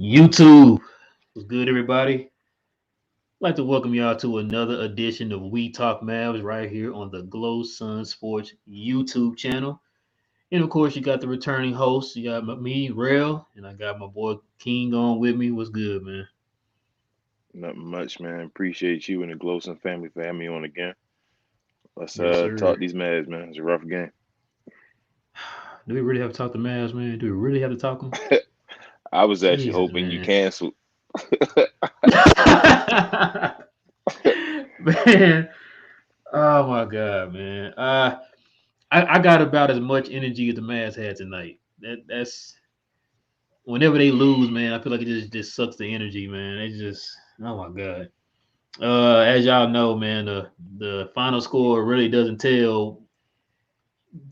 YouTube. What's good, everybody? I'd like to welcome y'all to another edition of We Talk Mavs right here on the Glow Sun Sports YouTube channel. And of course, you got the returning host. You got me, Rail, and I got my boy King on with me. What's good, man? Nothing much, man. Appreciate you and the Glowson family for having me on again. Let's Yes, talk sir. these Mavs, man. It's a rough game. Do we really have to talk to Mavs, man? Do we really have to talk them? I was actually Jesus, hoping you man. canceled. Man, oh my God, man. I got about as much energy as the Mavs had tonight. That's whenever they lose, man, I feel like it just sucks the energy, man. It just oh my god. As y'all know, man, the final score really doesn't tell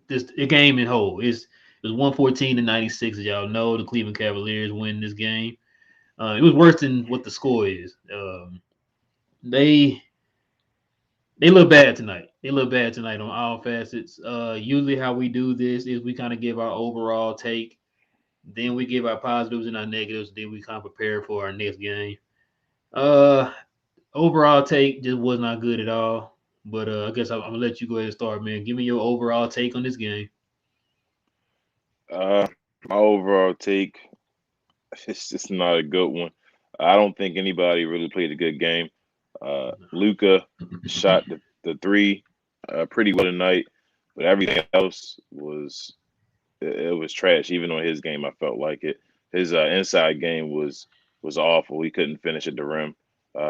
this the game in whole. It was 114-96, as y'all know. The Cleveland Cavaliers win this game. It was worse than what the score is. They they look bad tonight. They look bad tonight on all facets. Usually how we do this is we kind of give our overall take, then we give our positives and our negatives, then we kind of prepare for our next game. Uh, Overall take just was not good at all. But I guess I'm gonna let you go ahead and start, man. Give me your overall take on this game. My overall take, it's just not a good one. I don't think anybody really played a good game. Luca shot the three pretty well tonight, but everything else it was trash. Even on his game, I felt like it. His inside game was awful. He couldn't finish at the rim.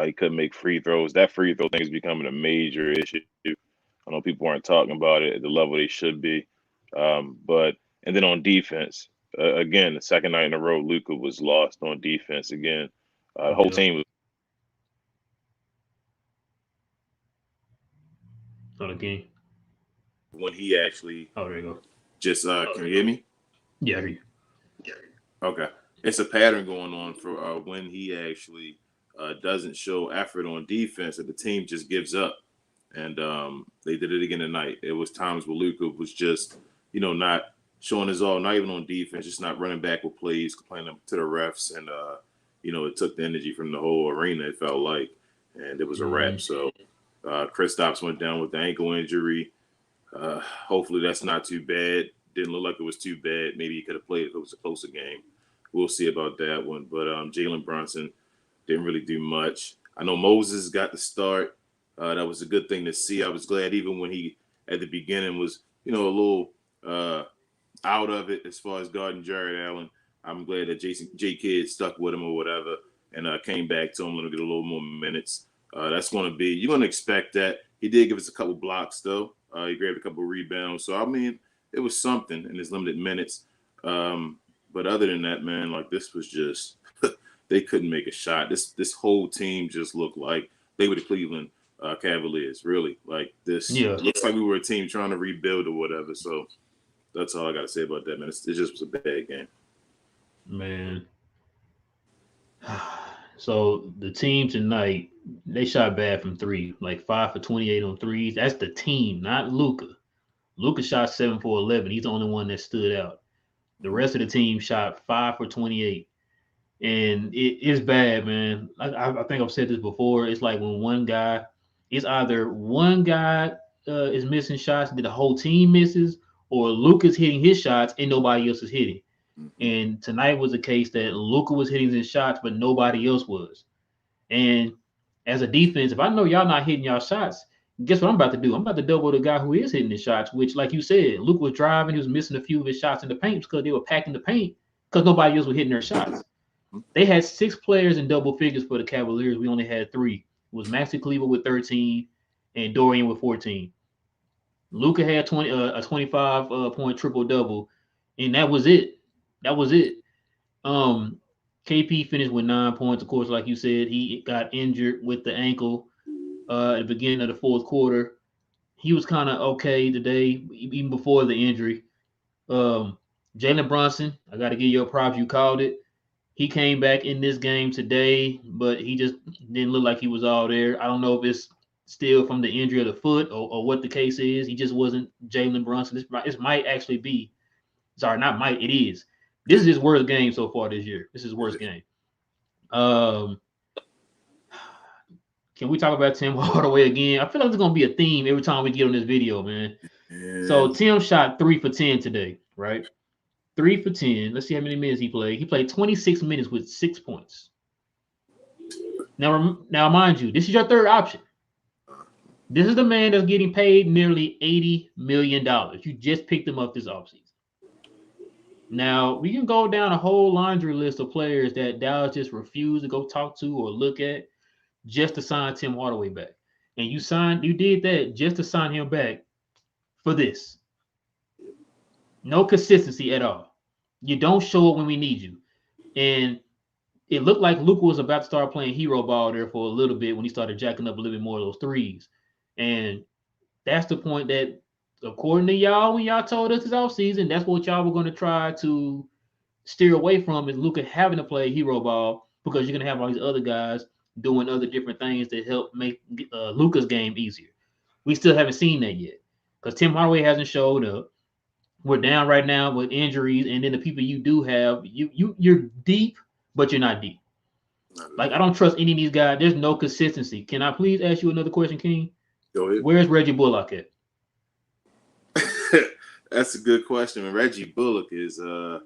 He couldn't make free throws. That free throw thing is becoming a major issue. I know people aren't talking about it at the level they should be. But and then on defense, again, the second night in a row, Luca was lost on defense again. The whole Yep. team was On the game. when he actually Oh, there you go. just can you hear me? Yeah, I hear you. Okay. It's a pattern going on for when he actually doesn't show effort on defense that the team just gives up. And they did it again tonight. It was times where Luka was just, not showing his all, not even on defense, just not running back with plays, complaining to the refs. And, it took the energy from the whole arena, it felt like. And it was a wrap. Mm-hmm. So Chris went down with the ankle injury. Hopefully that's not too bad. Didn't look like it was too bad. Maybe he could have played if it was a closer game. We'll see about that one. But Jalen Brunson didn't really do much. I know Moses got the start. That was a good thing to see. I was glad even when he at the beginning was, a little out of it as far as guarding Jared Allen. I'm glad that J Kidd stuck with him or whatever and came back to him, let him get a little more minutes. That's going to be you're going to expect that. He did give us a couple blocks though. He grabbed a couple rebounds. So I mean, it was something in his limited minutes. But other than that, man, like this was just they couldn't make a shot. This whole team just looked like they were the Cleveland Cavaliers. Really, like this Yeah, looks like we were a team trying to rebuild or whatever. So that's all I got to say about that, man. It just was a bad game. man. So the team tonight, they shot bad from three, like 5 for 28 on threes. That's the team, not Luca. Luca shot 7 for 11. He's the only one that stood out. The rest of the team shot 5 for 28, and it's bad, man. I think I've said this before. It's like when it's either one guy is missing shots that the whole team misses, or Luca's hitting his shots and nobody else is hitting. Mm-hmm. And tonight was a case that Luca was hitting his shots, but nobody else was. And as a defense, if I know y'all not hitting y'all shots, guess what I'm about to do? I'm about to double the guy who is hitting his shots, which, like you said, Luke was driving. He was missing a few of his shots in the paint because they were packing the paint because nobody else was hitting their shots. They had six players in double figures for the Cavaliers. We only had three. It was Maxi Kleber with 13 and Dorian with 14. Luca had 25 point triple double, and that was it. That was it. Um, KP finished with 9 points. Of course, like you said, he got injured with the ankle at the beginning of the fourth quarter. He was kind of okay today, even before the injury. Um, Jalen Brunson, I got to give you a props. You called it. He came back in this game today, but he just didn't look like he was all there. I don't know if it's still from the injury of the foot or what the case is. He just wasn't Jalen Brunson. This might actually be, sorry, not might, it is. This is his worst game so far this year. This is his worst game. Um, can we talk about Tim Hardaway again? I feel like there's gonna be a theme every time we get on this video, man. So And Tim shot 3 for 10 today, right? 3 for 10. Let's see how many minutes he played. He played 26 minutes with 6 points. Now, mind you, this is your third option. This is the man that's getting paid nearly $80 million. You just picked him up this offseason. Now we can go down a whole laundry list of players that Dallas just refused to go talk to or look at just to sign Tim Hardaway back. And you did that just to sign him back for this. No consistency at all. You don't show up when we need you. And it looked like Luka was about to start playing hero ball there for a little bit when he started jacking up a little bit more of those threes. And that's the point that, according to y'all, when y'all told us this offseason, that's what y'all were going to try to steer away from is Luka having to play hero ball because you're going to have all these other guys doing other different things to help make Luka's game easier. We still haven't seen that yet because Tim Hardaway hasn't showed up. We're down right now with injuries, and then the people you do have, you're deep, but you're not deep. Like I don't trust any of these guys. There's no consistency. Can I please ask you another question, King? go ahead. Where's Reggie Bullock at? That's a good question. And Reggie Bullock is Mhm.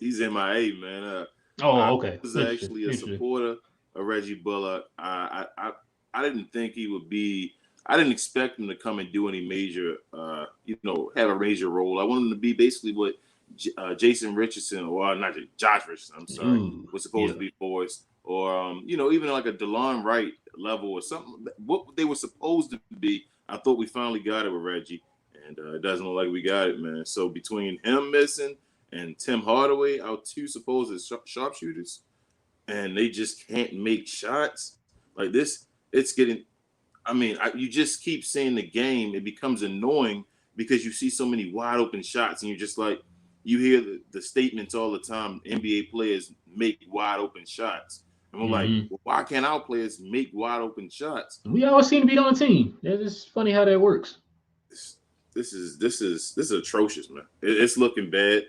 he's MIA, man. I Oh, okay. was Interesting. actually a Interesting. supporter of Reggie Bullock. I didn't think he would be. I didn't expect him to come and do any major, have a major role. I wanted him to be basically what Jason Richardson, or not Josh Richardson, I'm sorry, Ooh, was supposed yeah. to be for us, or even like a DeLon Wright level or something. What they were supposed to be. I thought we finally got it with Reggie, and it doesn't look like we got it, man. So between him missing and Tim Hardaway, our two supposed sharpshooters, and they just can't make shots like this. It's getting. I mean, you just keep seeing the game. It becomes annoying because you see so many wide open shots, and you're just like, you hear the statements all the time. NBA players make wide open shots, and we're like, Mm-hmm. well, why can't our players make wide open shots? We always seem to be on the team. It's funny how that works. This, this is atrocious, man. It's looking bad.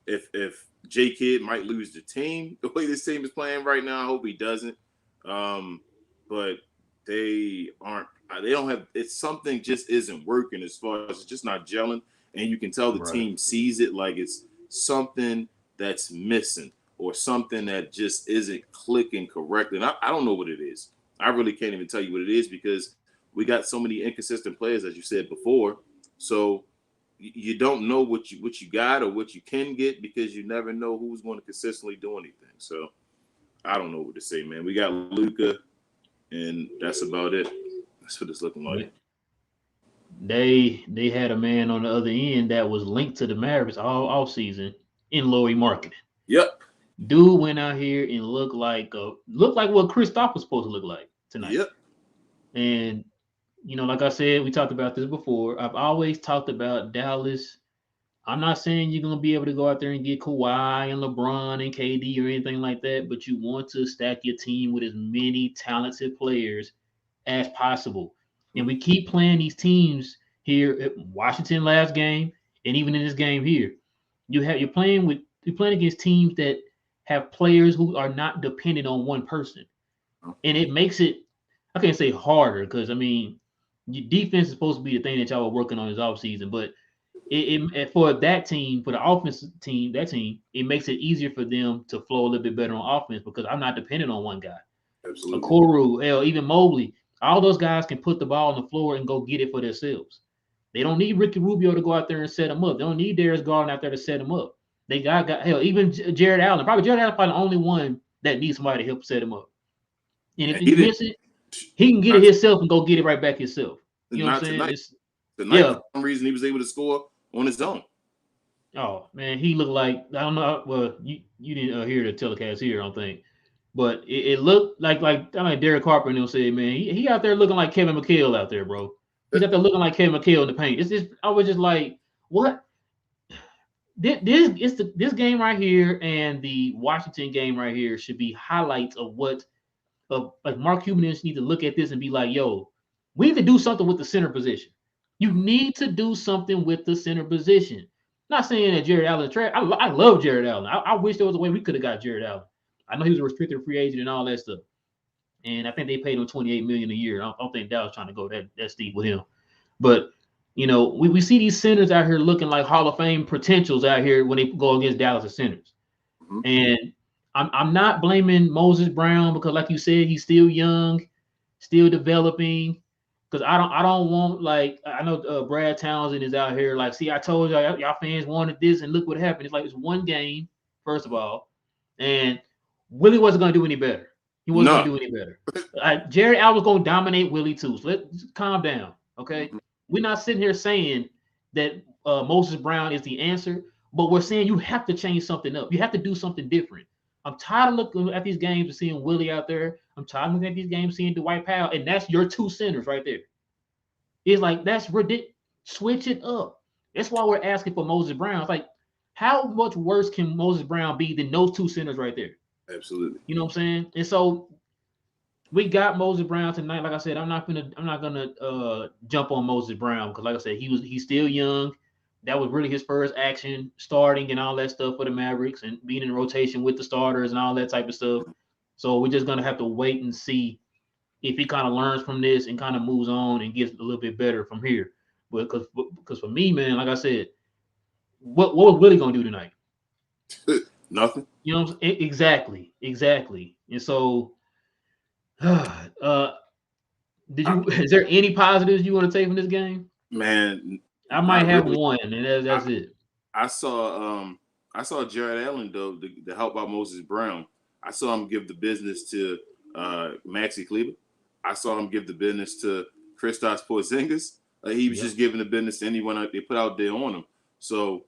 If J Kidd might lose the team the way this team is playing right now, I hope he doesn't. But they aren't. They don't have. It's something just isn't working as far as it's just not gelling, and you can tell the Right. team sees it like it's something that's missing or something that just isn't clicking correctly. And I don't know what it is. I really can't even tell you what it is because we got so many inconsistent players, as you said before. So you don't know what you got or what you can get because you never know who's going to consistently do anything. So I don't know what to say, man. We got Luka, and that's about it. That's what it's looking like. They had a man on the other end that was linked to the Mavericks all off season in Laurie Marketing. Yep. Dude went out here and looked like what Kristaps was supposed to look like tonight. Yep. And like I said, we talked about this before. I've always talked about Dallas. I'm not saying you're gonna be able to go out there and get Kawhi and LeBron and KD or anything like that, but you want to stack your team with as many talented players as possible. And we keep playing these teams here at Washington last game, and even in this game here, you're playing against teams that have players who are not dependent on one person, and it makes it, I can't say harder because I mean, your defense is supposed to be the thing that y'all were working on this offseason, but for that team, for the offensive team, it makes it easier for them to flow a little bit better on offense because I'm not dependent on one guy. Absolutely. Okoro, hell, even Mobley, all those guys can put the ball on the floor and go get it for themselves. They don't need Ricky Rubio to go out there and set them up. They don't need Darius Garland out there to set them up. They got hell, even Jared Allen. Probably Jared Allen's probably the only one that needs somebody to help set him up. And if And he he didn't. miss it, he can get it Not, himself and go get it right back himself. You know what I'm not saying? tonight. It's Tonight, yeah. for some reason, he was able to score on his own. Oh man, he looked like I don't know. Well, you didn't hear the telecast here, I don't think, but it looked like Derek Harper and them said, man, he out there looking like Kevin McHale out there, bro. He's out there looking like Kevin McHale in the paint. It's just I was just like, what? This game right here and the Washington game right here should be highlights of what of like Mark Cuban need to look at this and be like, yo, we need to do something with the center position. You need to do something with the center position. Not saying that Jared Allen trash. I love Jared Allen. I wish there was a way we could have got Jared Allen. I know he was a restricted free agent and all that stuff. And I think they paid him 28 million a year. I don't think Dallas trying to go that steep with him. But we see these centers out here looking like Hall of Fame potentials out here when they go against Dallas as centers. Mm-hmm. And I'm not blaming Moses Brown because, like you said, he's still young, still developing. Because I don't want, like, I know Brad Townsend is out here like, see, I told y'all fans wanted this and look what happened. It's like it's one game, first of all, and Willie wasn't gonna do any better. He wasn't gonna No. do any better. Jerry Allen was gonna dominate Willie too. So let's calm down, okay? Mm-hmm. We're not sitting here saying that Moses Brown is the answer, but we're saying you have to change something up. You have to do something different. I'm tired of looking at these games and seeing Willie out there. I'm tired of looking at these games seeing Dwight Powell, and that's your two centers right there. It's like that's ridiculous. Switch it up. That's why we're asking for Moses Brown. It's like, how much worse can Moses Brown be than those two centers right there? Absolutely. You know what I'm saying? And so we got Moses Brown tonight. Like I said, I'm not gonna jump on Moses Brown because, like I said, he's still young. That was really his first action, starting and all that stuff for the Mavericks and being in rotation with the starters and all that type of stuff. So we're just gonna have to wait and see if he kind of learns from this and kind of moves on and gets a little bit better from here. But because for me, man, like I said, what was Willie gonna do tonight? Nothing. You know, exactly. And so, is there any positives you want to take from this game? Man, I might have really. one, and that's it. I saw Jared Allen though to help out Moses Brown. I saw him give the business to Maxi Kleber. I saw him give the business to Kristaps Porzingis. He was just giving the business to anyone they put out there on him. So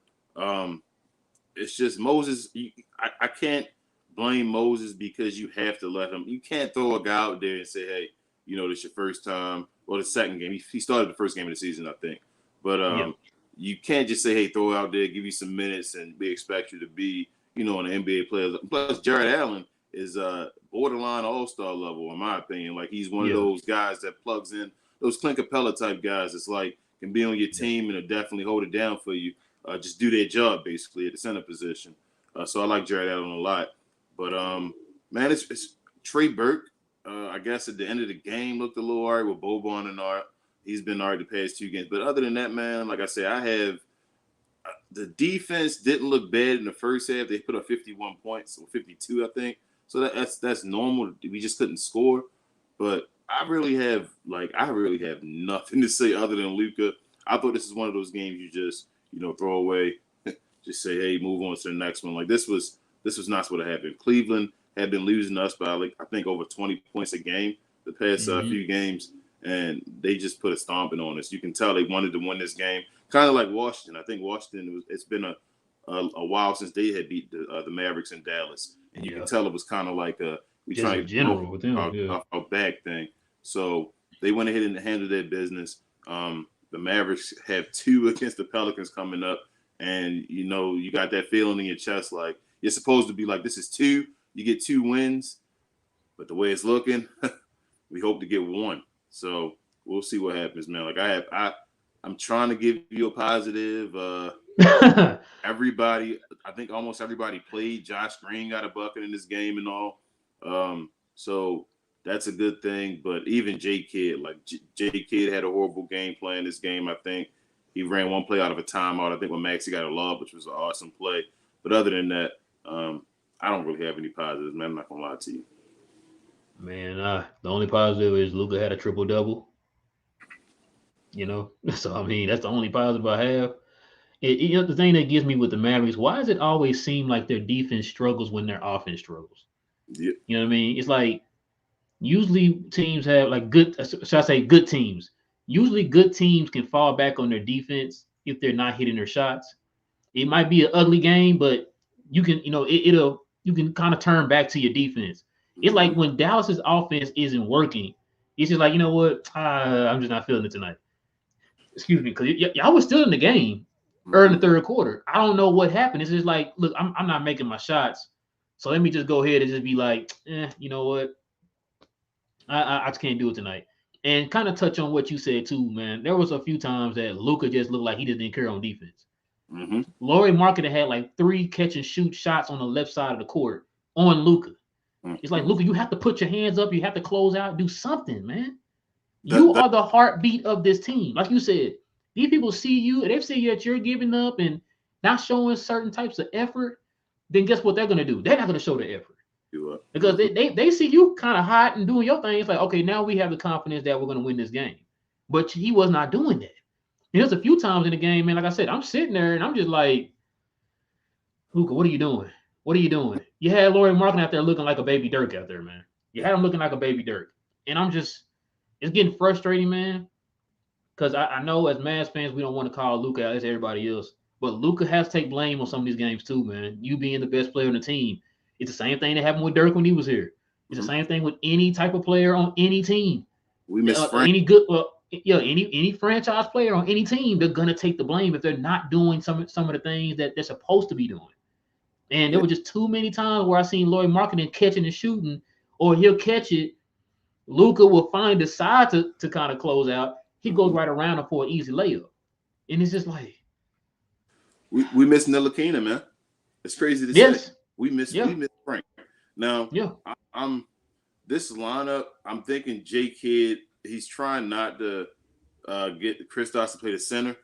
it's just Moses. I can't blame Moses because you have to let him. You can't throw a guy out there and say, hey, this is your first time or the second game. He started the first game of the season, I think. But you can't just say, hey, throw it out there, give you some minutes, and we expect you to be, an NBA player. Plus, Jared Allen is borderline all-star level, in my opinion. Like, he's one of those guys that plugs in, those Clint Capella type guys. It's like, can be on your team and definitely hold it down for you. Just do their job, basically, at the center position. So I like Jared Allen a lot. But, man, it's Trey Burke. I guess at the end of the game looked a little all right with Boban and Art. He's been all right the past two games. But other than that, man, like I said, I have the defense didn't look bad in the first half. They put up 51 points or 52, I think. So that's normal. We just couldn't score. But I really have nothing to say other than Luka. I thought this is one of those games you just, throw away. Just say, hey, move on to the next one. Like this was not what happened. Cleveland had been losing us by I think over 20 points a game the past few games. And they just put a stomping on us. You can tell they wanted to win this game, kind of like Washington. I think Washington it's been a while since they had beat the Mavericks in Dallas, and you can tell it was kind of like we trying to do a back thing. So they went ahead and handled their business. The Mavericks have 2 against the Pelicans coming up, and you got that feeling in your chest like you're supposed to be like this is 2. You get 2 wins, but the way it's looking, we hope to get 1. So we'll see what happens, man. Like I'm trying to give you a positive. Everybody, I think almost everybody played. Josh Green got a bucket in this game and all. So that's a good thing. But even J Kidd, J Kidd had a horrible game playing this game. I think he ran one play out of a timeout. I think when Maxey got a lob, which was an awesome play. But other than that, I don't really have any positives, man. I'm not gonna lie to you. Man, the only positive is Luka had a triple-double. So I mean that's the only positive I have. The thing that gets me with the Mavericks, why does it always seem like their defense struggles when their offense struggles? Yeah. You know what I mean? It's like usually teams have like good, should I say good teams? Usually good teams can fall back on their defense if they're not hitting their shots. It might be an ugly game, but you can, you can kind of turn back to your defense. It's like when Dallas's offense isn't working, it's just like, you know what? I'm just not feeling it tonight. Excuse me, because y'all was still in the game early in the third quarter. I don't know what happened. It's just like, look, I'm not making my shots. So let me just go ahead and just be like, you know what? I just can't do it tonight. And kind of touch on what you said too, man. There was a few times that Luka just looked like he just didn't care on defense. Lauri Markkanen had like 3 catch and shoot shots on the left side of the court on Luka. It's like, Luka, you have to put your hands up. You have to close out. Do something, man. That You are the heartbeat of this team. Like you said, these people see you and they see that you're giving up and not showing certain types of effort. Then guess what they're gonna do? They're not gonna show the effort you are. because they see you kind of hot and doing your thing. It's like, okay, now we have the confidence that we're gonna win this game. But he was not doing that. And there's a few times in the game, man. Like I said, I'm sitting there and I'm just like, Luka, what are you doing? What are you doing? You had Laurie Markin out there looking like a baby Dirk out there, man. You had him looking like a baby Dirk. And I'm just, it's getting frustrating, man. Because I know as Mavs fans, we don't want to call Luka out as everybody else. But Luka has to take blame on some of these games too, man. You being the best player on the team. It's the same thing that happened with Dirk when he was here. It's the same thing with any type of player on any team. We miss Frank. Any good, yeah, any franchise player on any team, they're gonna take the blame if they're not doing some of the things that they're supposed to be doing. And there Yeah. were just too many times where I seen Lloyd Marketing catching and shooting, or he'll catch it. Luka will find the side to kind of close out. He goes right around him for an easy layup. And it's just like, We miss Ntilikina, man. It's crazy to say. yes, We miss yeah, Frank. Now, yeah, I'm this lineup. I'm thinking J Kidd. He's trying not to get Kristaps to play the center,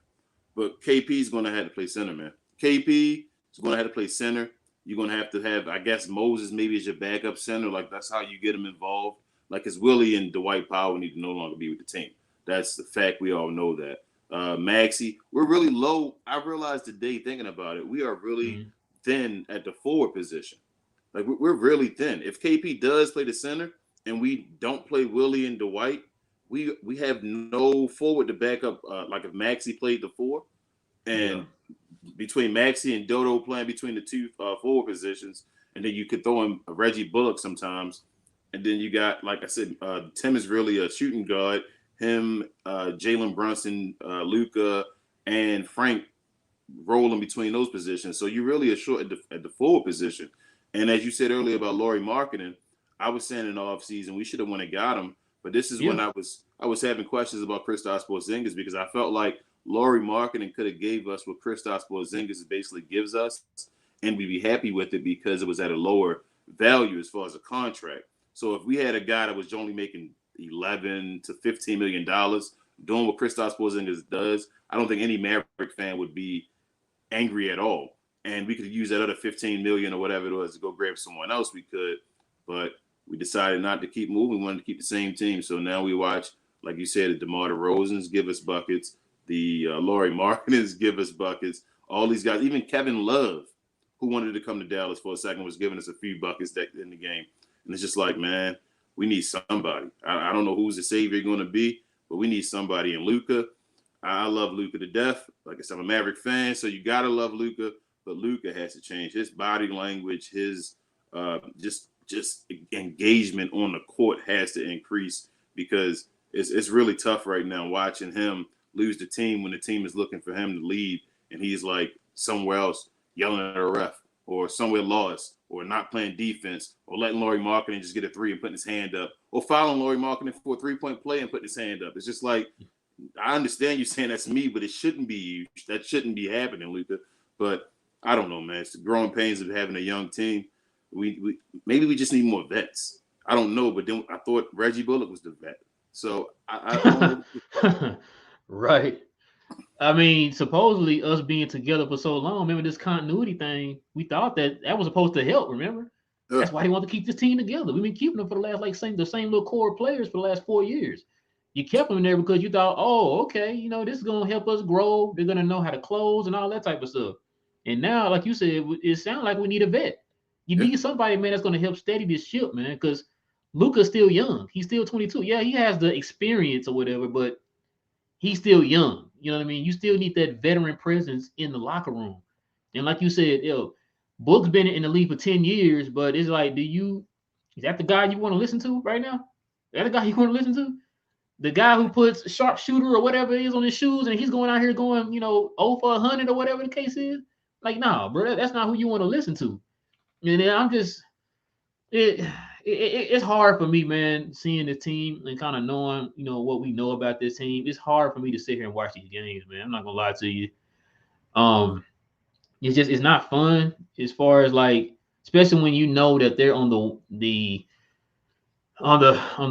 but KP is going to have to play center, man. KP is going to have to play center. You're going to have, I guess, Moses maybe as your backup center. Like that's how you get him involved. Like, because Willie and Dwight Powell need to no longer be with the team. That's the fact. We all know that. Maxey, we're really low. I realized today thinking about it, we are really thin at the forward position. Like we're really thin. If KP does play the center and we don't play Willie and Dwight, we have no forward to back up. Like if Maxey played the four, and between Maxey and Dodo playing between the two forward positions, and then you could throw in Reggie Bullock sometimes, and then you got, like I said, Tim is really a shooting guard. Him, Jalen Brunson, Luka, and Frank rolling between those positions. So you really are short at the forward position. And as you said earlier about Laurie Marketing, I was saying in the offseason we should have went and got him. But this is when I was having questions about Kristaps Porzingis because I felt like Laurie Marketing could have gave us what Kristaps Porzingis basically gives us, and we'd be happy with it because it was at a lower value as far as a contract. So if we had a guy that was only making $11 to $15 million doing what Kristaps Porzingis does, I don't think any Maverick fan would be angry at all. And we could use that other 15 million or whatever it was to go grab someone else. We could, but we decided not to keep moving. We wanted to keep the same team. So now we watch, like you said, the DeMar DeRozans give us buckets. The Laurie Markins give us buckets. All these guys, even Kevin Love, who wanted to come to Dallas for a second, was giving us a few buckets in the game. And it's just like, man, we need somebody. I don't know who's the savior going to be, but we need somebody. And Luka, I love Luka to death. Like I said, I'm a Maverick fan, so you got to love Luka. But Luka has to change his body language, his just engagement on the court has to increase because it's really tough right now watching him lose the team when the team is looking for him to lead and he's like somewhere else yelling at a ref or somewhere lost or not playing defense or letting Laurie Marketing just get a three and putting his hand up or fouling Laurie Marketing for a 3-point play and putting his hand up. It's just like, I understand you saying that's me, but it shouldn't be you. That shouldn't be happening, Luka. But I don't know, man. It's the growing pains of having a young team. We maybe we just need more vets. I don't know, but then I thought Reggie Bullock was the vet. So I don't know. right. I mean, supposedly us being together for so long, remember this continuity thing? We thought that was supposed to help. Remember, that's why he wanted to keep this team together. We've been keeping them for the last the same little core players for the last 4 years. You kept them in there because you thought, oh, okay, this is gonna help us grow. They're gonna know how to close and all that type of stuff. And now, like you said, it sounds like we need a vet. You Yeah. need somebody, man, that's gonna help steady this ship, man. Because Luka's still young. He's still 22. Yeah, he has the experience or whatever, but he's still young. You know what I mean? You still need that veteran presence in the locker room. And like you said, Book's been in the league for 10 years, but it's like, is that the guy you want to listen to right now? Is that the guy you want to listen to? The guy who puts sharpshooter or whatever it is on his shoes and he's going out here going, 0 for 100 or whatever the case is? Like, nah, bro, that's not who you want to listen to. And then I'm just, it, it's hard for me, man, seeing the team and kind of knowing, what we know about this team. It's hard for me to sit here and watch these games, man. I'm not gonna lie to you. Um, it's not fun as far as like especially when you know that they're on the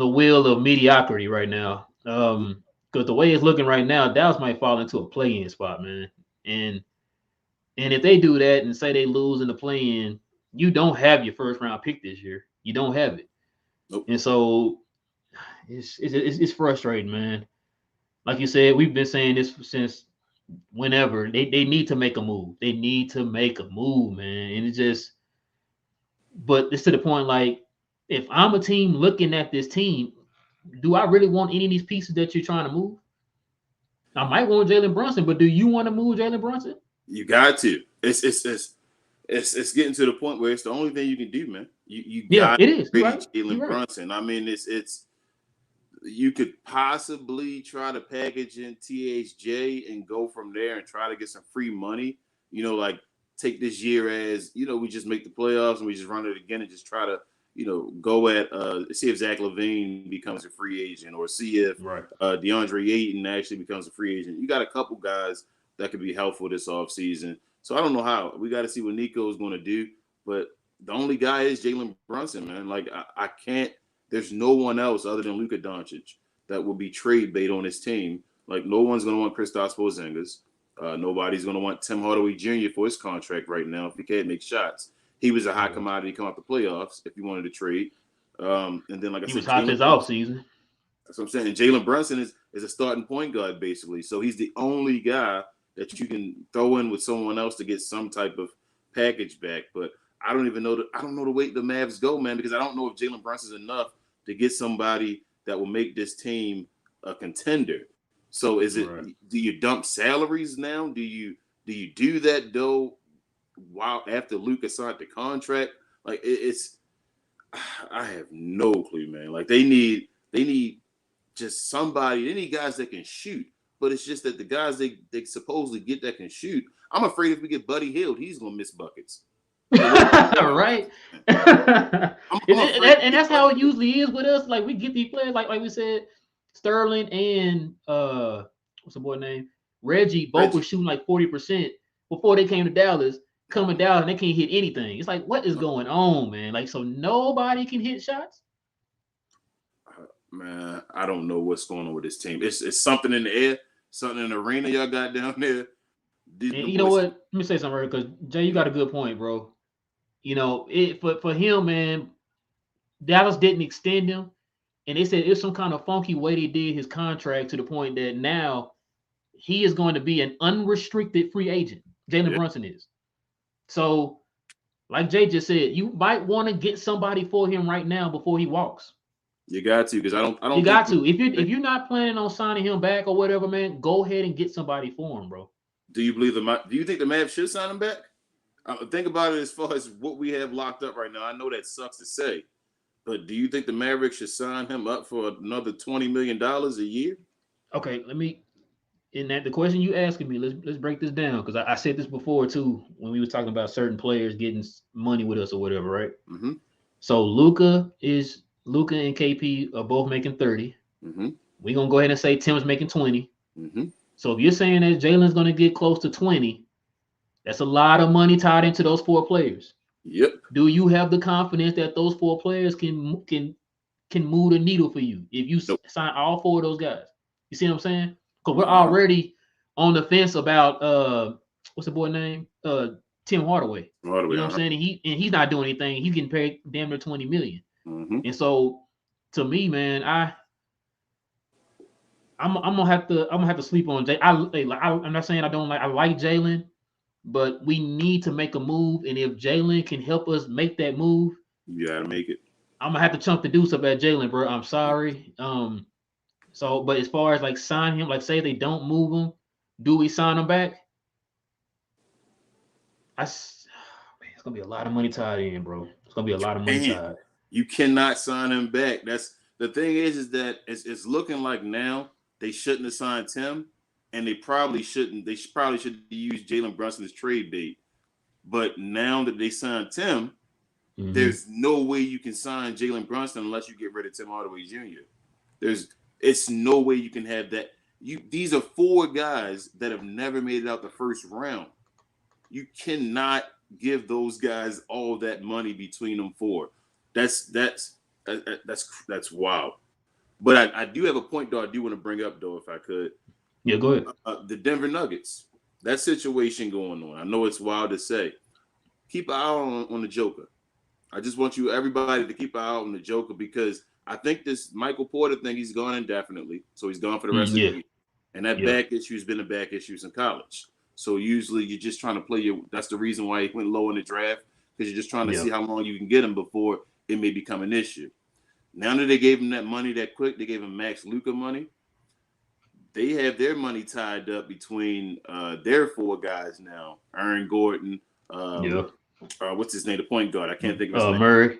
wheel of mediocrity right now. Mhm. Because the way it's looking right now, Dallas might fall into a play-in spot, man. And and if they do that and say they lose in the play-in, you don't have your first round pick this year. You don't have it, Nope. and so it's frustrating, man. Like you said, we've been saying this since whenever they need to make a move. They need to make a move, man. And it's just, but it's to the point like, if I'm a team looking at this team, do I really want any of these pieces that you're trying to move? I might want Jalen Brunson, but do you want to move Jalen Brunson? You got to. It's getting to the point where it's the only thing you can do, man. You Yeah, got to it is. You're trade right. You're Jalen right. Brunson. I mean, it's you could possibly try to package in THJ and go from there and try to get some free money. Like take this year as we just make the playoffs and we just run it again and just try to go at see if Zach LaVine becomes a free agent or see if Right. DeAndre Ayton actually becomes a free agent. You got a couple guys that could be helpful this offseason. So I don't know how. We got to see what Nico is going to do. But the only guy is Jalen Brunson, man. Like I can't. There's no one else other than Luka Doncic that will be trade bait on his team. Like no one's going to want Kristaps Porzingis. Nobody's going to want Tim Hardaway Jr. for his contract right now if he can't make shots. He was a hot Yeah. commodity come out the playoffs if you wanted to trade. And then, like I He said, was hot Jalen this Brunson. off season. That's what I'm saying. And Jalen Brunson is a starting point guard basically. So he's the only guy that you can throw in with someone else to get some type of package back. But I don't even know I don't know the way the Mavs go, man, because I don't know if Jalen Brunson's enough to get somebody that will make this team a contender. So is it Right. do you dump salaries now? Do you do that though while after Luka signed the contract? Like it's I have no clue, man. Like they need just somebody. They need guys that can shoot, but it's just that the guys they supposedly get that can shoot. I'm afraid if we get Buddy Hield, he's gonna miss buckets. The way Right. I'm afraid And we get that's how Buddy it Hield. usually is with us. Like we get these players, like we said, Sterling and what's the boy name? Reggie both were Reggie. shooting like 40% before they came to Dallas. Coming down and they can't hit anything. It's like, what is going on, man? Like, so nobody can hit shots. Man, I don't know what's going on with this team. It's something in the air, something in the arena y'all got down there. These the And you know boys. what? Let me say something, right? Because Jay, you got a good point, bro. You know, it for him, man. Dallas didn't extend him, and they said it's some kind of funky way they did his contract to the point that now he is going to be an unrestricted free agent. Jalen Yeah, Brunson is. So, like Jay just said, you might want to get somebody for him right now before he walks. you got to because I You don't think got to. If you're not planning on signing him back or whatever, man, go ahead and get somebody for him, bro. do you believe do you think the Mavs should sign him back? Think about it as far as what we have locked up right now. I know that sucks to say, but do you think the Mavericks should sign him up for another $20 million a year? Okay, let me. In that the question you asking me, let's break this down because I said this before too when we was talking about certain players getting money with us or whatever, right? Mm-hmm. So Luca and KP are both making 30. Mm-hmm. We're gonna go ahead and say Tim's making 20. Mm-hmm. So if you're saying that Jalen's gonna get close to 20, that's a lot of money tied into those four players. Yep. Do you have the confidence that those four players can move the needle for you if you Nope. sign all four of those guys? You see what I'm saying? Because we're Uh-huh. already on the fence about what's the boy name? Tim Hardaway. All the You way. know what I'm Uh-huh. saying? He's not doing anything. He's getting paid damn near 20 million. Mm-hmm. And so to me, man, I'm gonna have to sleep on Jay. I'm not saying I don't like I like Jalen, but we need to make a move. And if Jalen can help us make that move, You gotta make it. I'm gonna have to chunk the deuce up at Jalen, bro. I'm sorry. So but as far as like sign him, like say they don't move him, do we sign him back? Man, it's gonna be a lot of money tied in, bro. It's gonna be a lot of money And tied. you cannot sign him back. That's the thing is that it's looking like now they shouldn't have signed Tim, and they probably shouldn't. Probably should use Jalen Brunson as trade bait. But now that they signed Tim, Mm-hmm. there's no way you can sign Jalen Brunson unless you get rid of Tim Hardaway Jr. There's it's no way you can have that. These are four guys that have never made it out the first round. You cannot give those guys all that money between them for. That's wild. But I do have a point though. I do want to bring up though, if I could, Yeah, go ahead. the Denver Nuggets. That situation going on. I know it's wild to say. Keep an eye on the Joker. I just want you everybody to keep an eye on the Joker because I think this Michael Porter thing he's gone indefinitely, so he's gone for the rest of the Yeah, year. And that yeah, back issue's been a back issues in college. So usually you're just trying to play your. That's the reason why he went low in the draft because you're just trying to yeah, see how long you can get him before it may become an issue. Now that they gave him that money that quick, they gave him Max Luca money. They have their money tied up between their four guys now: Aaron Gordon, yeah. what's his name, the point guard. I can't think of his name. Murray.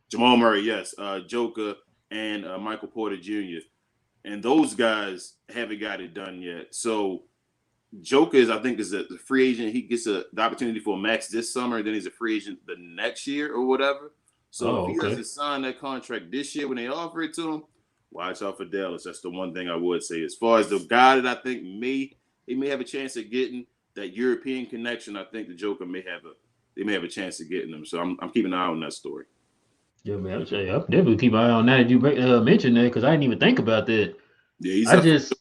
Jamal Murray, yes, Joker, and Michael Porter Jr. And those guys haven't got it done yet. So Joker is, I think, is a free agent. He gets the opportunity for a max this summer, and then he's a free agent the next year or whatever. So if Oh, he okay. doesn't sign that contract this year when they offer it to him, watch out for Dallas. That's the one thing I would say. As far as the guy that I think he may have a chance of getting that European connection, I think the Joker they may have a chance of getting them. So I'm keeping an eye on that story. Yeah, man. I'll definitely keep my eye on that. You mentioned that because I didn't even think about that. Yeah, he's I up. just,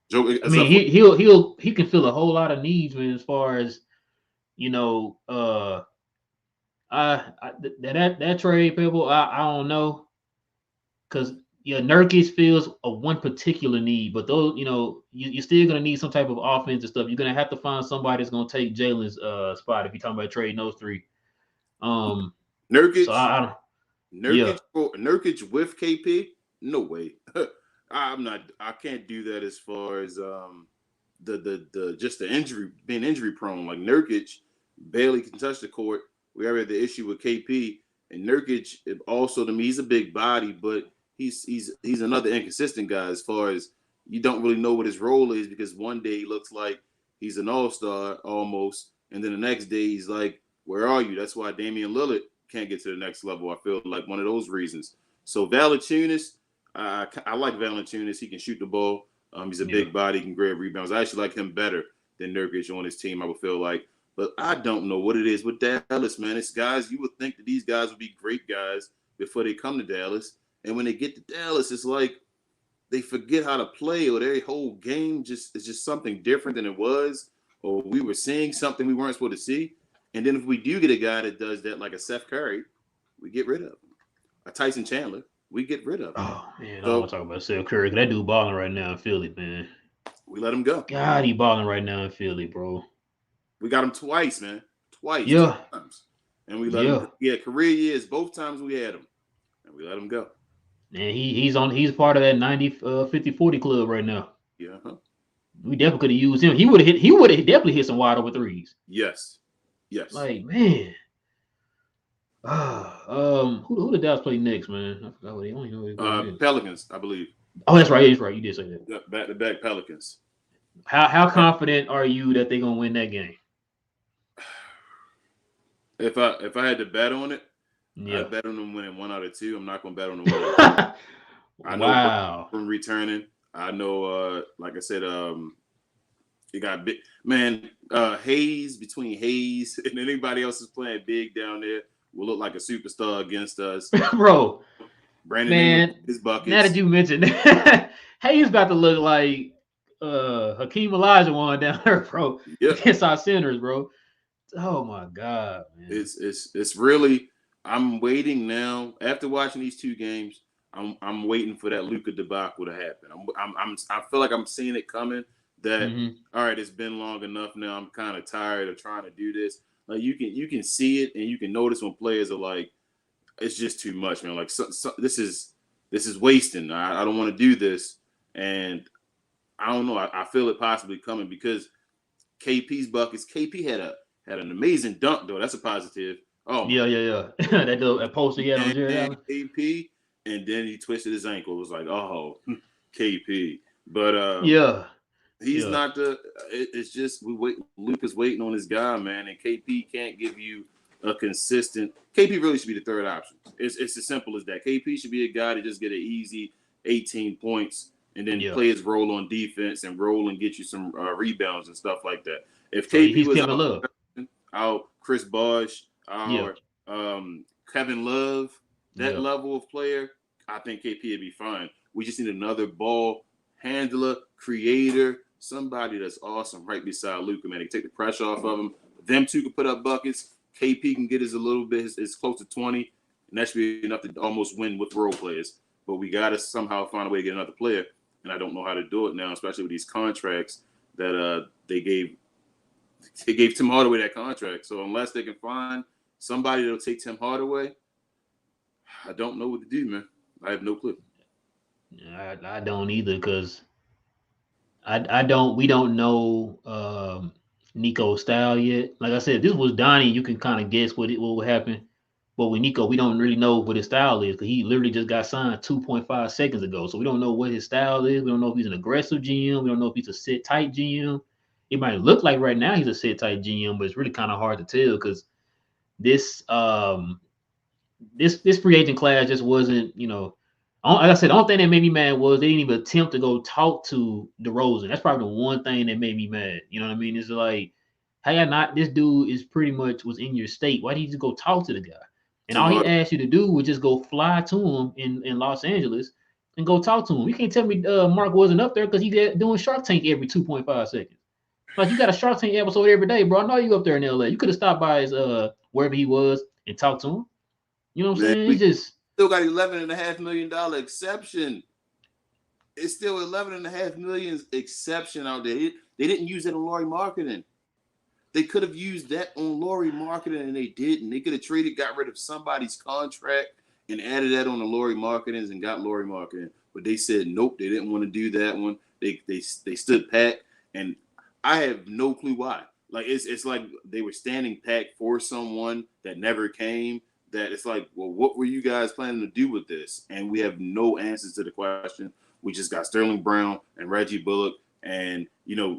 Joker I is mean, up for. he can fill a whole lot of needs, man. As far as you know, that trade people, I don't know, because yeah, Nurkic fills a one particular need, but those, you're still gonna need some type of offensive stuff. You're gonna have to find somebody that's gonna take Jalen's spot if you're talking about trading those three. Um, so Nurkic. I don't, yeah, Nurkic with KP? No way. I'm not. I can't do that as far as the just the injury being injury prone. Like Nurkic barely can touch the court. We already had the issue with KP and Nurkic. Also, to me, he's a big body, but he's another inconsistent guy as far as you don't really know what his role is because one day he looks like he's an all-star almost, and then the next day he's like, "Where are you?" That's why Damian Lillard can't get to the next level. I feel like one of those reasons. So Valanciunas, I like Valanciunas. He can shoot the ball. He's a yeah. big body, he can grab rebounds. I actually like him better than Nurkic on his team. I would feel like, but I don't know what it is with Dallas, man. It's guys you would think that these guys would be great guys before they come to Dallas, and when they get to Dallas, it's like they forget how to play, or their whole game just is just something different than it was, or we were seeing something we weren't supposed to see. And then if we do get a guy that does that, like a Seth Curry, we get rid of him. A Tyson Chandler, we get rid of him. Oh man, I don't want So to talk about Seth Curry. That dude balling right now in Philly, man. we let him go. God, he balling right now in Philly, bro. We got him twice, man. Twice, two Yeah, times. And we let him yeah. go. Yeah, career years, both times we had him. And we let him go. And he's part of that 90 50-40 club right now. Yeah. Huh? We definitely could have used him. He would have definitely hit some wide over threes. Yes. Yes. Like, man. Who did Dallas play next, man? I forgot what he only know who they play next. Pelicans, I believe. Oh, that's right. Yeah, that's right. You did say that. Back to back Pelicans. How confident are you that they're gonna win that game? If I had to bet on it, Yeah. I'd bet on them winning 1 out of 2. I'm not gonna bet on them winning. I know Wow. from returning. I know, like I said, you got big man Hayes between Hayes and anybody else is playing big down there will look like a superstar against us. Bro, Brandon man, Ingram, his now buckets. that you mentioned Hayes about to look like Hakeem Olajuwon down there, bro, Yep. against our centers, bro. Oh my god, man. It's really I'm waiting now after watching these 2 games. I'm waiting for that Luka debacle to happen. I feel like I'm seeing it coming. That all right, it's been long enough now. I'm kind of tired of trying to do this. Like you can see it and you can notice when players are like, it's just too much, man. Like this is wasting. I don't want to do this, and I don't know. I feel it possibly coming because KP's buckets. KP had an amazing dunk though. That's a positive. Oh my! Yeah. that poster he had on And Jerry then Allen. KP, and then he twisted his ankle. It was like, oh, KP. But Yeah. he's Yeah. not the. It's just we wait. Luke is waiting on his guy, man, and KP can't give you a consistent. KP really should be the third option. It's as simple as that. KP should be a guy to just get an easy 18 points and then Yeah. play his role on defense and roll and get you some rebounds and stuff like that. If So KP he's was Kevin out, Love. Chris Bosh, Yeah, our Kevin Love, that yeah. level of player, I think KP would be fine. We just need another ball handler, creator, somebody that's awesome right beside Luka, man. They take the pressure off of him. Them two can put up buckets. KP can get us a little bit, it's close to 20, and that should be enough to almost win with role players. But we got to somehow find a way to get another player, and I don't know how to do it now, especially with these contracts that they gave Tim Hardaway that contract. So unless they can find somebody that'll take Tim Hardaway, I don't know what to do, man. I have no clue. I don't either because I don't we don't know Nico's style yet. Like I said, this was Donnie. You can kind of guess what would happen. But with Nico, we don't really know what his style is because he literally just got signed 2.5 seconds ago. So we don't know what his style is. We don't know if he's an aggressive GM. We don't know if he's a sit tight GM. It might look like right now he's a sit tight GM, but it's really kind of hard to tell because this this free agent class just wasn't, like I said, the only thing that made me mad was they didn't even attempt to go talk to DeRozan. That's probably the one thing that made me mad. You know what I mean? It's like, hey, I not this dude is pretty much was in your state. Why did you just go talk to the guy? And Tim all he Hardaway. asked you to do was just go fly to him in Los Angeles and go talk to him. You can't tell me Mark wasn't up there because he's doing Shark Tank every 2.5 seconds. Like you got a Shark Tank episode every day, bro. I know you up there in LA. You could have stopped by his wherever he was and talked to him. You know what I'm Man, saying? we It's just still got $11.5 million exception. It's still $11.5 million exception out there. They didn't use it on Laurie marketing. They could have used that on Laurie marketing, and they didn't. They could have got rid of somebody's contract and added that on the Laurie marketings and got Laurie marketing. But they said nope, they didn't want to do that one. They stood pat, and I have no clue why. Like it's like they were standing pat for someone that never came. That it's like, well, what were you guys planning to do with this? And we have no answers to the question. We just got Sterling Brown and Reggie Bullock, and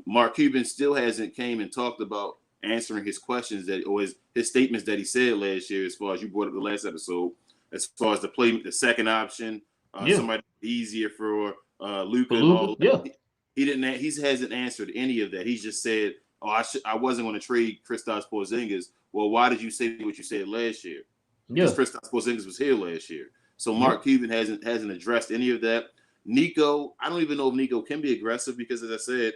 Mark Cuban still hasn't came and talked about answering his questions that or his statements that he said last year. As far as you brought up the last episode, as far as the second option, yeah. somebody easier for For Luka and Luca, all that. yeah. He didn't. He hasn't answered any of that. He's just said, "Oh, I wasn't going to trade Kristaps Porzingis." Well, why did you say what you said last year? Because Yeah. Kristaps Porzingis was here last year. So Mark Yep. Cuban hasn't addressed any of that. Nico, I don't even know if Nico can be aggressive because, as I said,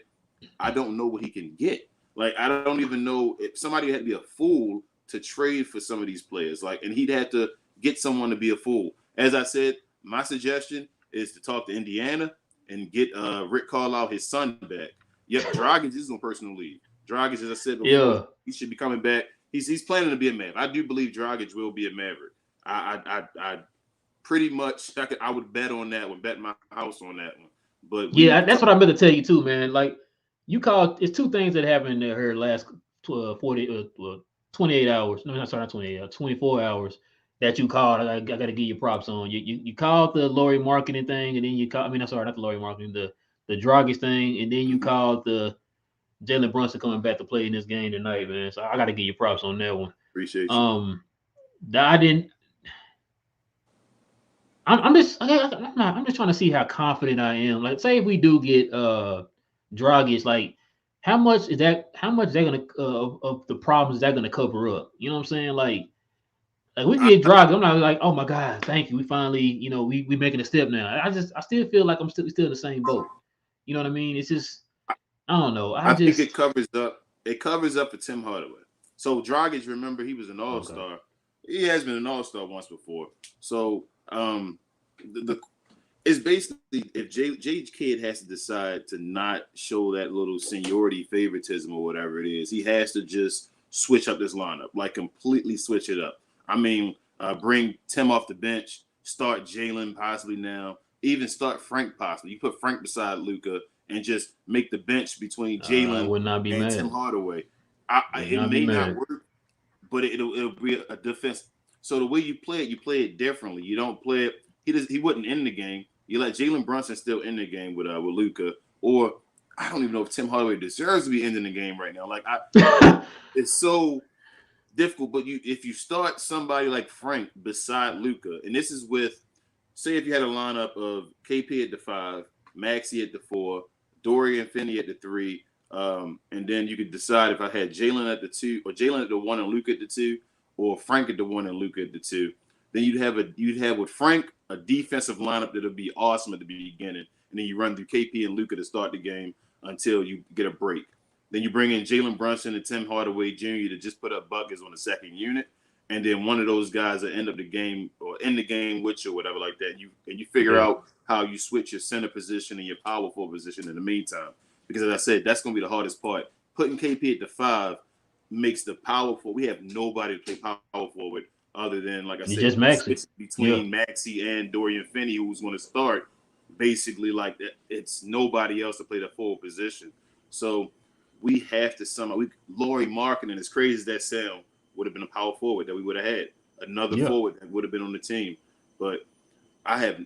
I don't know what he can get. Like, I don't even know if somebody had to be a fool to trade for some of these players. Like, and he'd have to get someone to be a fool. As I said, my suggestion is to talk to Indiana and get Rick Carlisle his son back. Yep, Dragic is on personal leave. Dragic, as I said before, Yeah. he should be coming back. He's planning to be a Maverick. I do believe Dragic will be a Maverick. I pretty much I would bet on that one, bet my house on that one. But we need Yeah, to talk. that's what I meant to tell you too, man. Like you called it's two things that happened in her last 28 hours. No, not sorry, not 28 hours, 24 hours that you called. I got to give you props on. You called the Lori marketing thing, and then you called. I mean, I'm sorry, not the Lori marketing, the Dragic thing, and then you Mhm. called the Jalen Brunson coming back to play in this game tonight, man. So I got to give you props on that one. Appreciate you. Um, I didn't. I'm just I'm not I'm just trying to see how confident I am. Like, say if we do get Dragic, like how much is that gonna of the problems is that gonna cover up? You know what I'm saying? Like we I, get Dragic, I'm not like, oh my god, thank you. We finally, we making a step now. I still feel like I'm still in the same boat. You know what I mean? It's just I don't know. I think it covers up. It covers up for Tim Hardaway. So Dragic, remember, he was an All Okay. Star. He has been an All Star once before. So the it's basically if J Kid has to decide to not show that little seniority favoritism or whatever it is, he has to just switch up this lineup, like completely switch it up. I mean, bring Tim off the bench, start Jalen possibly now, even start Frank possibly. You put Frank beside Luca and just make the bench between I Jalen would not be and Tim mad. Hardaway. Would It not be may not mad. work, but it'll be a defense. So the way you play it differently. You don't play it. He wouldn't end the game. You let Jalen Brunson still end the game with Luka, or I don't even know if Tim Hardaway deserves to be ending the game right now. Like it's so difficult. But if you start somebody like Frank beside Luka, and this is with, say, if you had a lineup of KP at the 5, Maxi at the 4, Dorian Finney at the 3, And then you could decide if I had Jalen at the 2 or Jalen at the 1 and Luke at the 2, or Frank at the 1 and Luke at the 2. Then you'd have with Frank a defensive lineup that'll be awesome at the beginning, and then you run through KP and Luka to start the game until you get a break. Then you bring in Jalen Brunson and Tim Hardaway Jr. to just put up buckets on the second unit, and then one of those guys will end up the game or end the game with you or whatever like that. You figure Yeah. out how you switch your center position and your power forward position in the meantime. Because as I said, that's going to be the hardest part. Putting KP at the 5 makes the power forward. We have nobody to play power forward other than, like I It's said, just Maxi. Yeah. between Maxi and Dorian Finney, who's going to start basically like that. It's nobody else to play the forward position. So we have to somehow. Laurie Markkinen, as crazy as that sound, would have been a power forward that we would have had. Another Yeah. forward that would have been on the team. But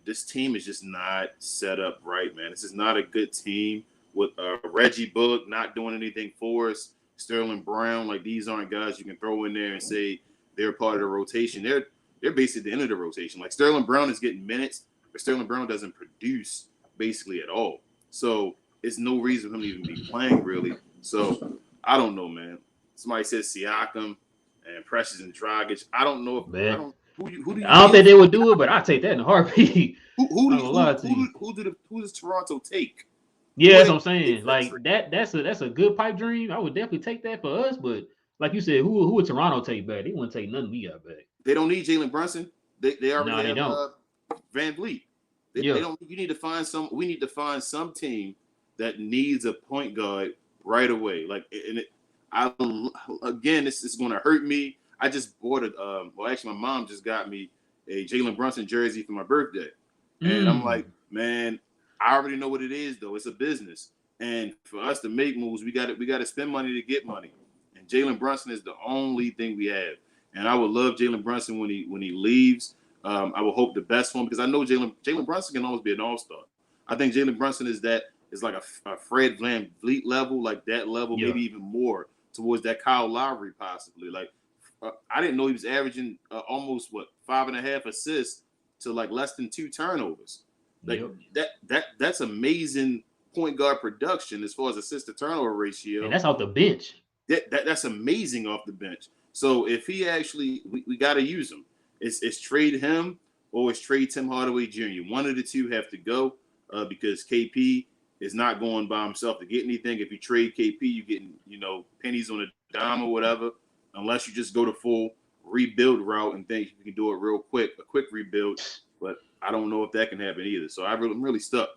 this team is just not set up right, man. This is not a good team with Reggie Bullock not doing anything for us. Sterling Brown, like these aren't guys you can throw in there and say they're part of the rotation. They're basically the end of the rotation. Like Sterling Brown is getting minutes, but Sterling Brown doesn't produce basically at all. So it's no reason for him to even be playing really. So I don't know, man. Somebody says Siakam and Precious and Dragic. I don't know if I Man. don't who do you I don't think give? they would do it, but I take that in a heartbeat. Who I'm do gonna you, lie to you. who does Toronto take? Yeah, Who that's they what I'm take saying. for that Like trade? that's a good pipe dream. I would definitely take that for us, but like you said, who would Toronto take back? They wouldn't take nothing we got back. They don't need Jalen Brunson. They already No, they have don't. Van Vliet. They Yeah. don't. You need to find some. We need to find some team that needs a point guard right away. Like, and I again, this is going to hurt me. I just bought it. Well, actually, my mom just got me a Jalen Brunson jersey for my birthday, and I'm like, Mm. man, I already know what it is though. It's a business, and for us to make moves, we got to spend money to get money. And Jalen Brunson is the only thing we have. And I would love Jalen Brunson when he leaves. I will hope the best for him because I know Jalen Brunson can always be an all star. I think Jalen Brunson is like a Fred Van Vliet level, like that level, Yeah. maybe even more towards that Kyle Lowry possibly. Like I didn't know he was averaging almost 5.5 assists to like less than 2 turnovers. Like Yep. that's amazing point guard production as far as assist to turnover And ratio. that's off the bench. That's amazing off the bench. So if he actually, we got to use him. It's trade him or it's trade Tim Hardaway Jr. One of the two have to go because KP is not going by himself to get anything. If you trade KP, you getting pennies on a dime or whatever. Unless you just go the full rebuild route and think you can do it real quick, a quick rebuild. But I don't know if that can happen either. So I'm really stuck.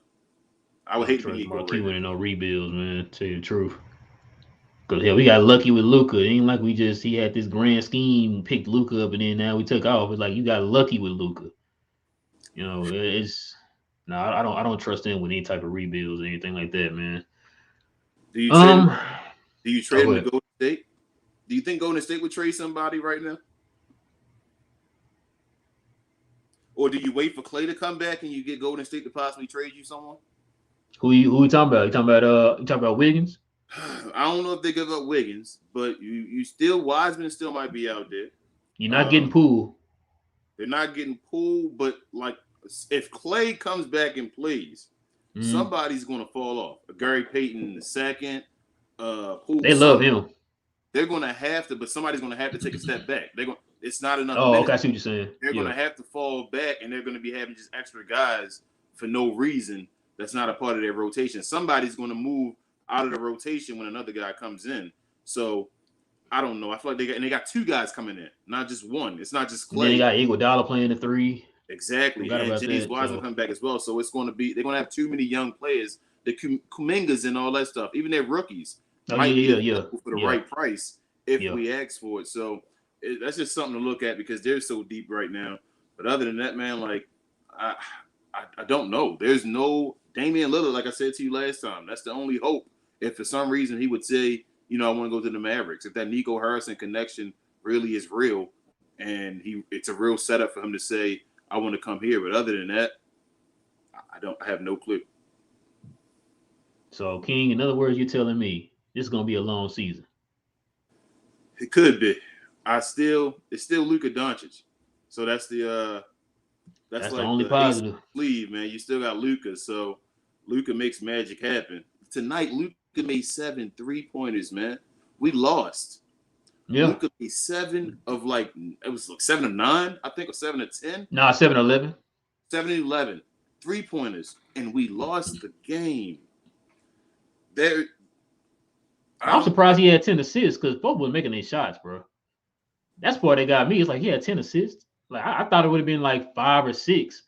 I I would don't hate to be trust Nico Marquis right now. winning no rebuilds, man. Tell you the truth. Cause hell, we got lucky with Luca. It ain't like he had this grand scheme, picked Luca up, and then now we took off. It's like you got lucky with Luca. It's no, I don't trust him with any type of rebuilds or anything like that, man. Do you trade him? Um, Do you oh, trade go him to ahead. Golden State? Do you think Golden State would trade somebody right now? Or do you wait for Clay to come back and you get Golden State to possibly trade you someone? Who you talking about? You talking about Wiggins? I don't know if they give up Wiggins, but you still Wiseman still might be out there. You're not getting Um, Poole. they're not getting pulled, but like if Clay comes back and plays, Mm. somebody's going to fall off. Gary Payton in the second, Poole They love some. him. They're going to have to, but somebody's going to have to take a step back. They're going. It's not enough Oh, okay. minutes. I see what you're saying. They're going Yeah. to have to fall back, and they're going to be having just extra guys for no reason. That's not a part of their rotation. Somebody's going to move out of the rotation when another guy comes in. So I don't know. I feel like they got 2 guys coming in, not just one. It's not just And then they Clay. got Iguodala playing the three. Exactly, Forgot and about James that. Wiseman So, come back as well. So it's going to be they're going to have too many young players. The Kumingas and all that stuff. Even their rookies oh yeah, might be yeah, yeah, available for the yeah, right price if yeah. we ask for it. So that's just something to look at because they're so deep right now. But other than that, man, like I I don't know. There's no Damian Lillard, like I said to you last time. That's the only hope. If for some reason he would say, I want to go to the Mavericks, if that Nico Harrison connection really is real, and it's a real setup for him to say, I want to come here. But other than that, I have no clue. So King, in other words, you're telling me this is gonna be a long season. It could be. It's still Luka Doncic. So that's That's the like only the ace positive. sleeve, man. You still got Luka, so Luka makes magic happen. Tonight, Luka Luka made 7 3-pointers, man. We lost. Yeah. Luka made 7 of 9, I think, or 7 of 10, Nah, 7-11. 7 of 11 3-pointers, and we lost the game. There, I I'm don't. surprised he had 10 assists because both was making these shots, bro. That's part that got me. It's like he had 10 assists. Like I thought it would have been like 5 or 6.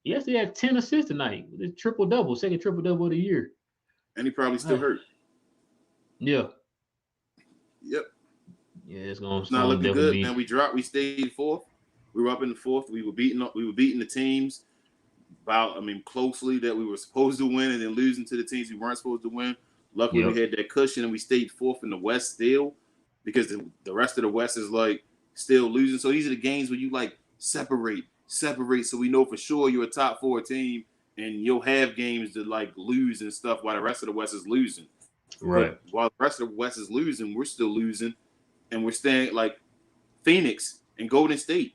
Yes, he had 10 assists tonight. It's triple double, second triple double of the year. And he probably still Ah, hurt. yeah, Yep, yeah, it's it's not gonna looking definitely good, be. man. We dropped. We stayed fourth. We were up in the fourth. We were beating. We were beating the teams closely that we were supposed to win, and then losing to the teams we weren't supposed to win. Luckily, we Yep, had that cushion, and we stayed fourth in the West still, because the rest of the West is like still losing. So these are the games where you like separate, so we know for sure you're a top four team, and you'll have games to like lose and stuff while the rest of the West is losing. But right. while the rest of the West is losing, we're still losing, and we're staying like Phoenix and Golden State.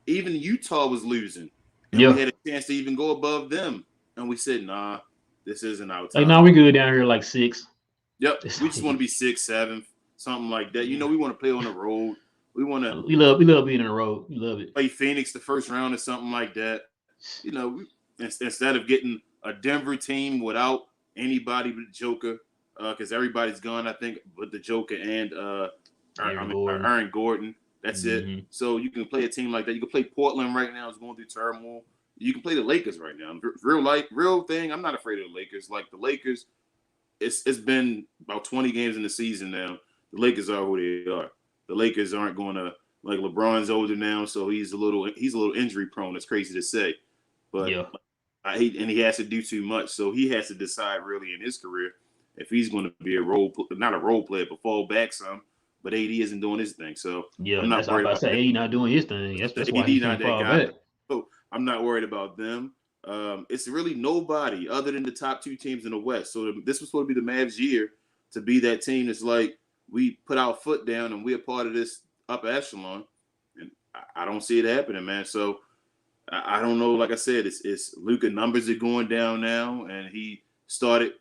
Even Utah was losing, and we Yeah, had a chance to even go above them. And we said, nah, this isn't our like time. now we good down here like 6. Yep, It's we just want to like, be 6th, 7th, something like that. yeah. We want to play on the road. We want to We love being in a row. We love it. play Phoenix the first round or something like that. Instead of getting a Denver team without anybody but Joker, because everybody's gone, I think, but the Joker and Aaron Gordon. Aaron Gordon. That's it. Hmm. So you can play a team like that. You can play Portland right now. It's going through turmoil. You can play the Lakers right now. Real thing. I'm not afraid of the Lakers. Like the Lakers, it's been about 20 games in the season now. The Lakers are who they are. The Lakers aren't going to like LeBron's older now, so he's a little injury prone. It's crazy to say, but Yeah, and he has to do too much. So he has to decide really in his career if he's going to be not a role player, but fall back some. But AD isn't doing his thing, so yeah. I'm not That's I worried about to about say. that. He not doing his thing. That's why he AD not can't that fall guy. back. So I'm not worried about them. It's really nobody other than the top two teams in the West. So this was supposed to be the Mavs' year to be that team that's like we put our foot down and we're part of this upper echelon, and I don't see it happening, man. So I don't know. Like I said, it's Luka numbers are going down now, and he started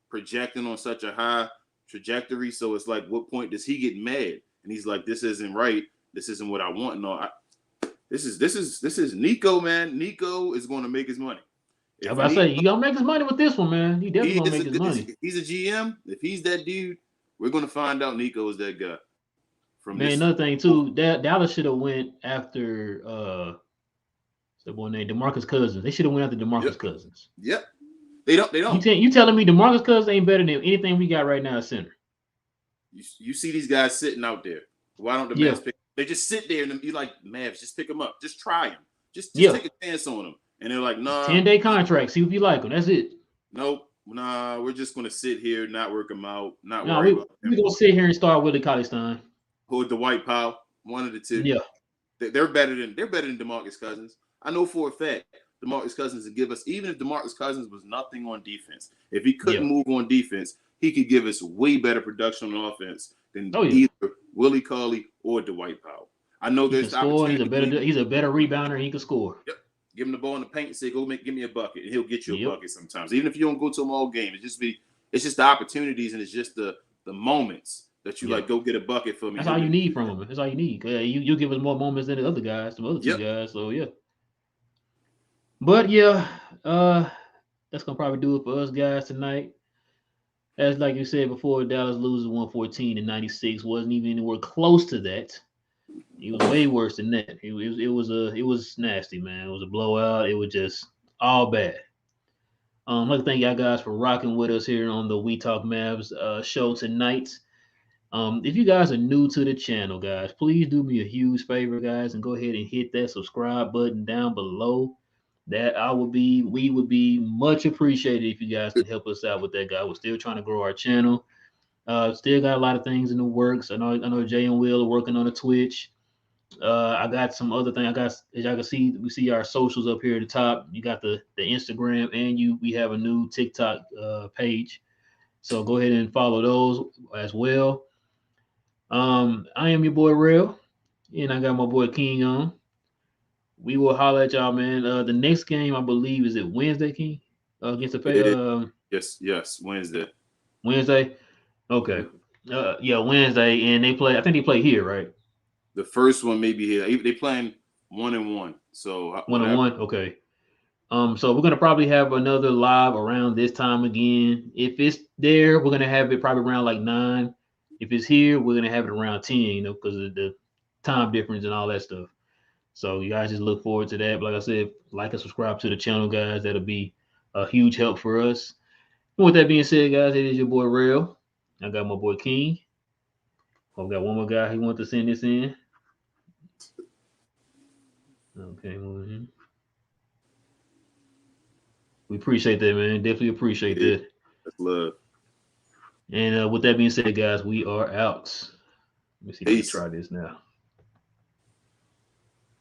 projecting on such a high trajectory. So it's like, what point does he get mad? And he's like, "This isn't right. This isn't what I want." No, this is Nico, man. Nico is going to make his money. I If about to say Nico, he gonna make his money with this one, man. He definitely he gonna is make a his money. he's a GM. If he's that dude, we're going to find out Nico is that guy from Man, this. another thing too, Dallas should have went after the boy named DeMarcus Cousins. They should have went after Yep, DeMarcus Cousins. yep. They don't. They don't. You telling me DeMarcus Cousins ain't better than anything we got right now at center? You see these guys sitting out there. Why don't the Yeah, Mavs pick? They just sit there and you like Mavs. Just pick them up. Just try them. Just yeah. take a chance on them. And they're like, nah, 10-day contract. See if you like him. That's it. nope, nah. We're just gonna sit here, not work them out, not No, worry we about we them. gonna sit here and start Willie Cauley Stein. Who the White Powell? One of the two. Yeah, They're better than DeMarcus Cousins. I know for a fact DeMarcus Cousins would give us, even if DeMarcus Cousins was nothing on defense, if he couldn't yeah. move on defense, he could give us way better production on offense than Oh yeah. either Willie Cauley or Dwight Powell. I know He can there's the score. opportunity. He's a better rebounder. He can score. Yep. Give him the ball in the paint and say, give me a bucket, and he'll get you a Yep. bucket sometimes. Even if you don't go to them all game, it's just the opportunities and it's just the moments that you Yeah. like go get a bucket for me. That's He'll all you get need from him. That's all you need. You give us more moments than the other guys, the other two Yep. guys. So yeah. But yeah, that's gonna probably do it for us guys tonight. As like you said before, Dallas loses 114 and 96. Wasn't even anywhere close to that. It was way worse than that. It was nasty, man. It was a blowout. It was just all bad. I'd like to thank y'all guys for rocking with us here on the We Talk Mavs show tonight. If you guys are new to the channel, guys, please do me a huge favor, guys, and go ahead and hit that subscribe button down below. We would be much appreciated if you guys can help us out with that, guy. We're still trying to grow our channel. Still got a lot of things in the works. I know Jay and Will are working on a Twitch. I got some other thing. I got, as y'all can see, we see our socials up here at the top. You got the Instagram, and we have a new TikTok page. So go ahead and follow those as well. I am your boy Real, and I got my boy King on. We will holler at y'all, man. The next game I believe is it Wednesday, King, against the It is. uh, Yes, Wednesday. Wednesday. Okay. Yeah, Wednesday, and they play. I think they play here, right? The first one maybe here. They playing 1-1. So 1-1. whatever. Okay. So we're gonna probably have another live around this time again. If it's there, we're gonna have it probably around like 9. If it's here, we're gonna have it around 10. Because of the time difference and all that stuff. So you guys just look forward to that. But like I said, like and subscribe to the channel, guys. That'll be a huge help for us. And with that being said, guys, it is your boy Rail. I got my boy King. I've got one more guy who wants to send this in. Okay, we appreciate that, man. Definitely appreciate Yeah, that. that's love. And with that being said, guys, we are out. Let me see if I can Peace. try this now.